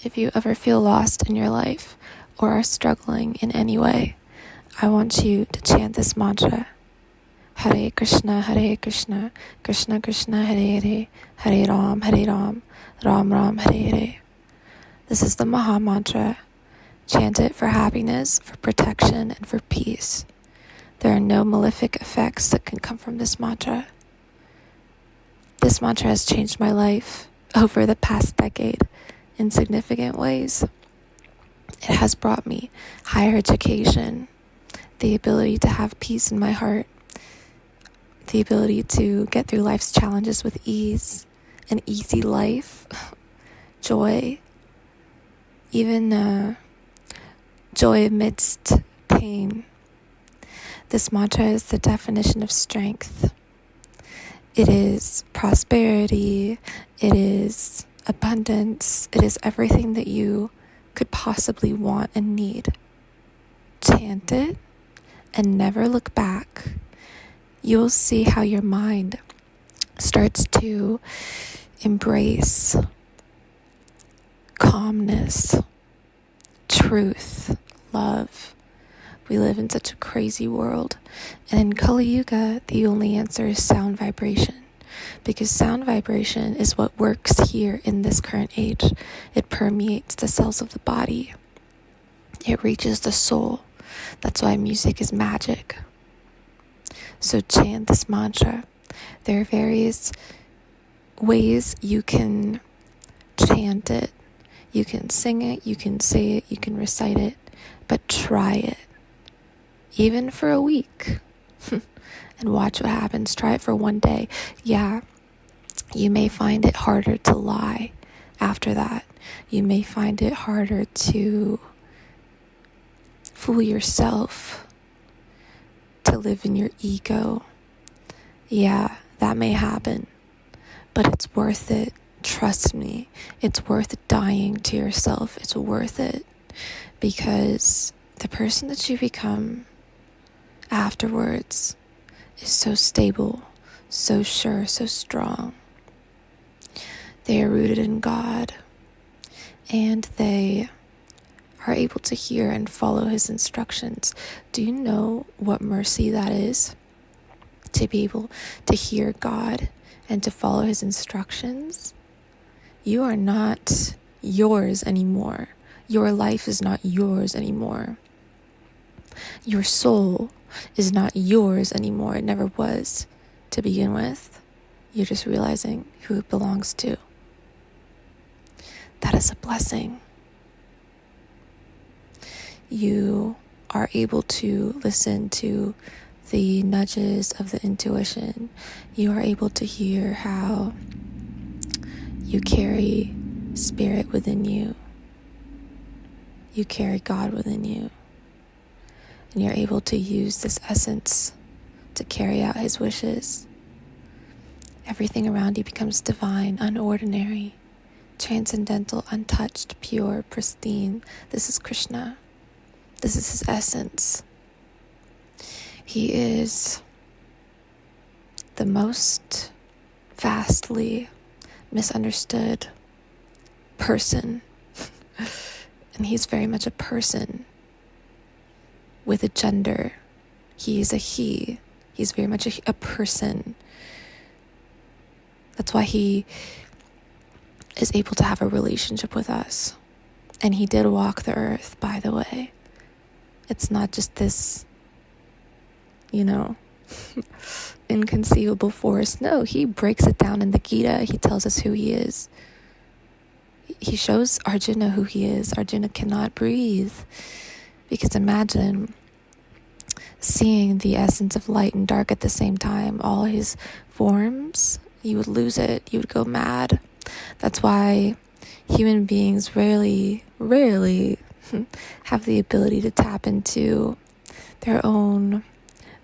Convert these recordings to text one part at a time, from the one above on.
If you ever feel lost in your life or are struggling in any way, I want you to chant this mantra. Hare Krishna, Krishna Krishna, Hare Hare, Hare Ram, Ram Ram, Hare Hare. This is the Maha Mantra. Chant it for happiness, for protection, and for peace. There are no malefic effects that can come from this mantra. This mantra has changed my life over the past decade in significant ways. It has brought me higher education, the ability to have peace in my heart, the ability to get through life's challenges with ease, an easy life, joy, even joy amidst pain. This mantra is the definition of strength. It is prosperity. It is abundance. It is everything that you could possibly want and need. Chant it and never look back. You'll see how your mind starts to embrace calmness, truth, love. We live in such a crazy world. And in Kali Yuga, the only answer is sound vibration. Because sound vibration is what works here in this current age. It permeates the cells of the body. It reaches the soul. That's why music is magic. So chant this mantra. There are various ways you can chant it. You can sing it, you can say it, you can recite it, but try it. Even for a week. And watch what happens. Try it for one day. Yeah, you may find it harder to lie after that. You may find it harder to fool yourself, to live in your ego. Yeah, that may happen, but it's worth it. Trust me, it's worth dying to yourself. It's worth it, because the person that you become afterwards is so stable, so sure, so strong. They are rooted in God, and they are able to hear and follow His instructions. Do you know what mercy that is? To be able to hear God and to follow His instructions. You are not yours anymore. Your life is not yours anymore. Your soul is not yours anymore. It never was to begin with. You're just realizing who it belongs to. That is a blessing. You are able to listen to the nudges of the intuition. You are able to hear how you carry spirit within you. You carry God within you. And you're able to use this essence to carry out His wishes. Everything around you becomes divine, unordinary, transcendental, untouched, pure, pristine. This is Krishna. This is His essence. He is the most vastly misunderstood person. And He's very much a person with a gender. He is a he. He's very much a person. That's why He is able to have a relationship with us. And He did walk the earth, by the way. It's not just this, inconceivable force. No, He breaks it down in the Gita. He tells us who He is. He shows Arjuna who He is. Arjuna cannot breathe. Because imagine seeing the essence of light and dark at the same time. All His forms, you would lose it. You would go mad. That's why human beings rarely have the ability to tap into their own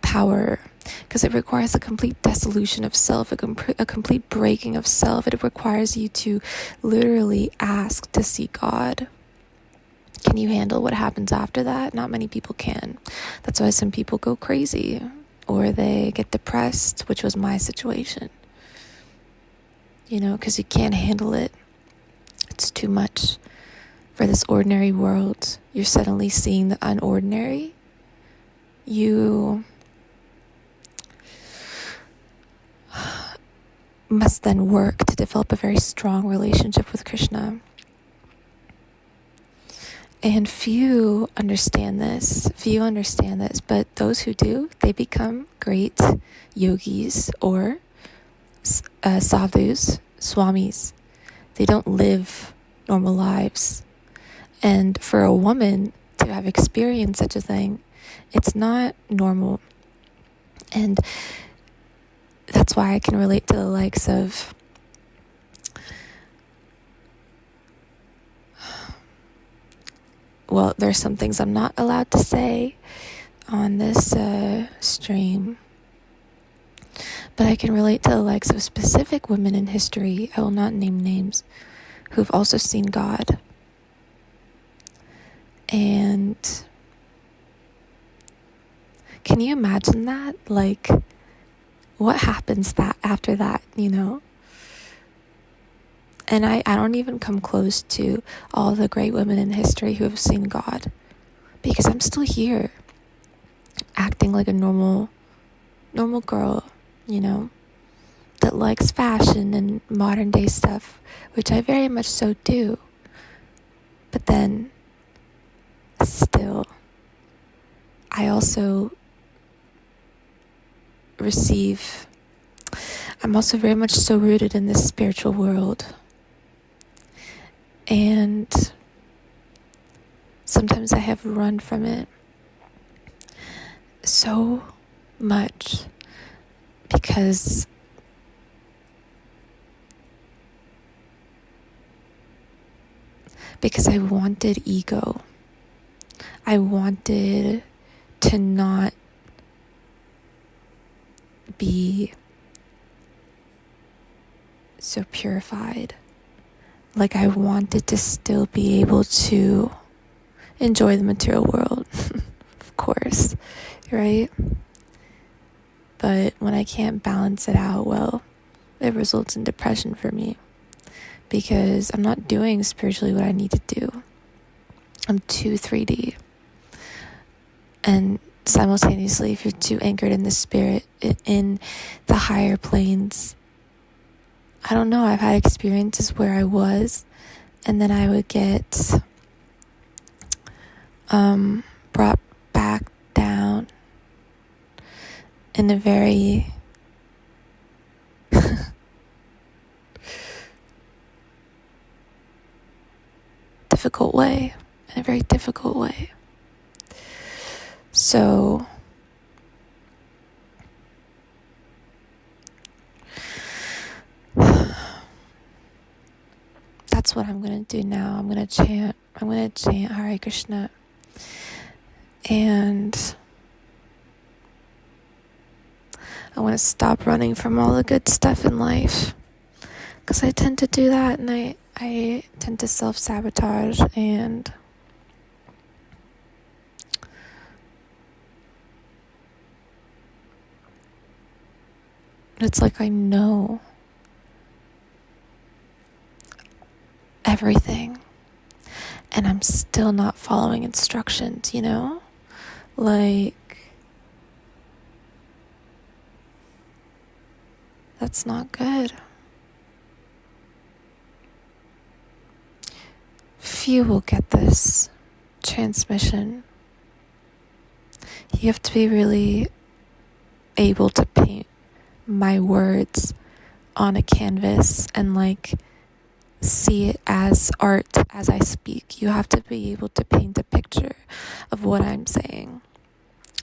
power, because it requires a complete dissolution of self, a complete breaking of self. It requires you to literally ask to see God. Can you handle what happens after that? Not many people can. That's why some people go crazy or they get depressed, which was my situation. Because you can't handle it. It's too much. for this ordinary world, you're suddenly seeing the unordinary. You must then work to develop a very strong relationship with Krishna. And few understand this, but those who do, they become great yogis or sadhus, swamis. They don't live normal lives. And for a woman to have experienced such a thing, it's not normal. And that's why I can relate to the likes of well, there's some things I'm not allowed to say on this stream, but I can relate to the likes of specific women in history, I will not name names, who've also seen God. And can you imagine that? Like, what happens after that, And I don't even come close to all the great women in history who have seen God, because I'm still here acting like a normal girl, that likes fashion and modern day stuff, which I very much so do. But then still, I also I'm also very much so rooted in this spiritual world. And sometimes I have run from it so much because I wanted ego. I wanted to not be so purified. Like, I wanted to still be able to enjoy the material world, of course, right? But when I can't balance it out, well, it results in depression for me, because I'm not doing spiritually what I need to do. I'm too 3D. And simultaneously, if you're too anchored in the spirit, in the higher planes, I don't know, I've had experiences where I was, and then I would get brought back down in a very difficult way. So that's what I'm going to do now. I'm going to chant Hare Krishna. And I want to stop running from all the good stuff in life, because I tend to do that, and I tend to self-sabotage, and it's like I know everything and I'm still not following instructions, Like, that's not good. Few will get this transmission. You have to be really able to paint my words on a canvas and see it as art as I speak. You have to be able to paint a picture of what I'm saying,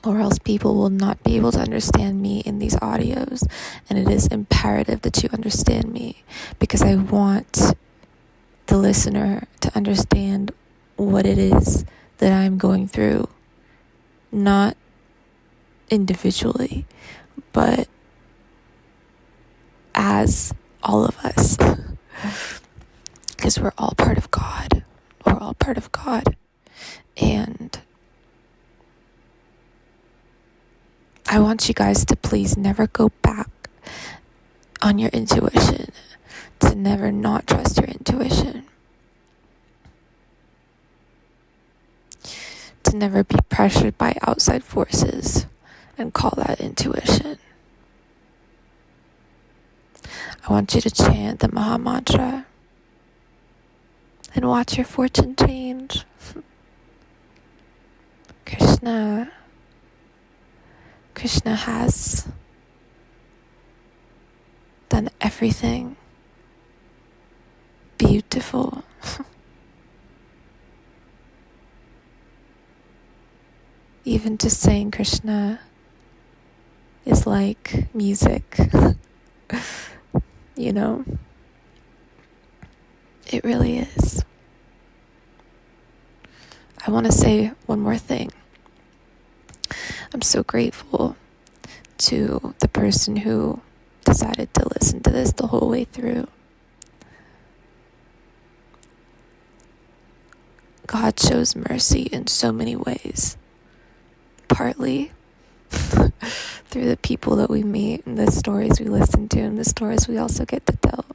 or else people will not be able to understand me in these audios. And it is imperative that you understand me, because I want the listener to understand what it is that I'm going through, not individually, but as all of us. Because we're all part of God. And I want you guys to please never go back on your intuition, to never not trust your intuition. to never be pressured by outside forces and call that intuition. I want you to chant the Maha Mantra and watch your fortune change. Krishna has done everything beautiful. Even just saying Krishna is like music. You know? It really is. I want to say one more thing. I'm so grateful to the person who decided to listen to this the whole way through. God shows mercy in so many ways. Partly through the people that we meet and the stories we listen to and the stories we also get to tell.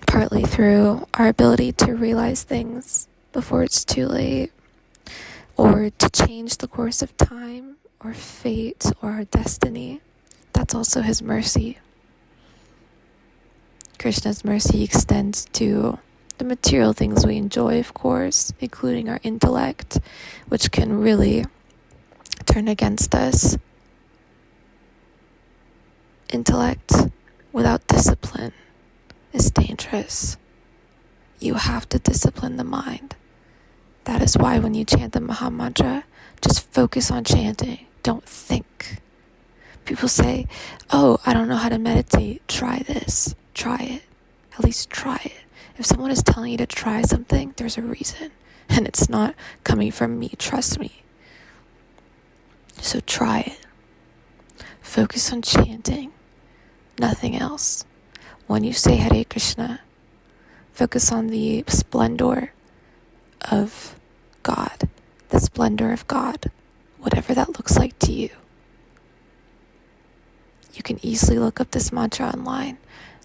Partly through our ability to realize things before it's too late, or to change the course of time or fate or our destiny. That's also his mercy. Krishna's mercy extends to the material things we enjoy, of course, including our intellect, which can really turn against us. Intellect without discipline is dangerous. You have to discipline the mind. That is why when you chant the Maha Mantra, just focus on chanting. Don't think. People say, oh, I don't know how to meditate. Try this. Try it. At least try it. If someone is telling you to try something, there's a reason. And it's not coming from me. Trust me. So try it. Focus on chanting. Nothing else. When you say Hare Krishna, focus on the splendor of God, the splendor of God, whatever that looks like to you. You can easily look up this mantra online,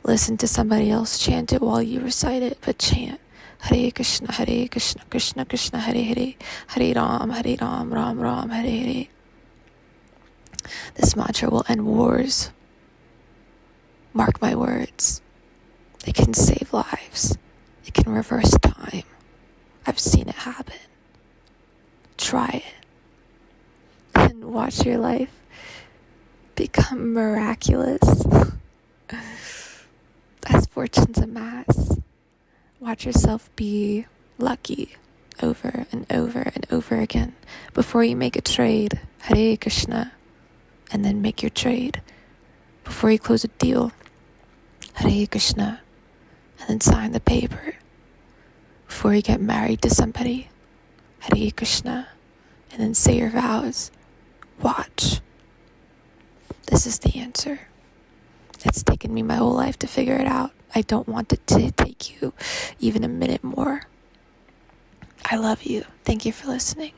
listen to somebody else chant it while you recite it, but chant Hare Krishna, Krishna Krishna, Hare Hare, Hare Ram, Ram Ram, Hare Hare. This mantra will end wars. Mark my words. It can save lives. It can reverse time. I've seen it happen. Try it. And watch your life become miraculous as fortunes amass. Watch yourself be lucky over and over and over again before you make a trade. Hare Krishna. And then make your trade. Before you close a deal. Hare Krishna. And then sign the paper. Before you get married to somebody, Hare Krishna, and then say your vows. Watch. This is the answer. It's taken me my whole life to figure it out. I don't want it to take you even a minute more. I love you. Thank you for listening.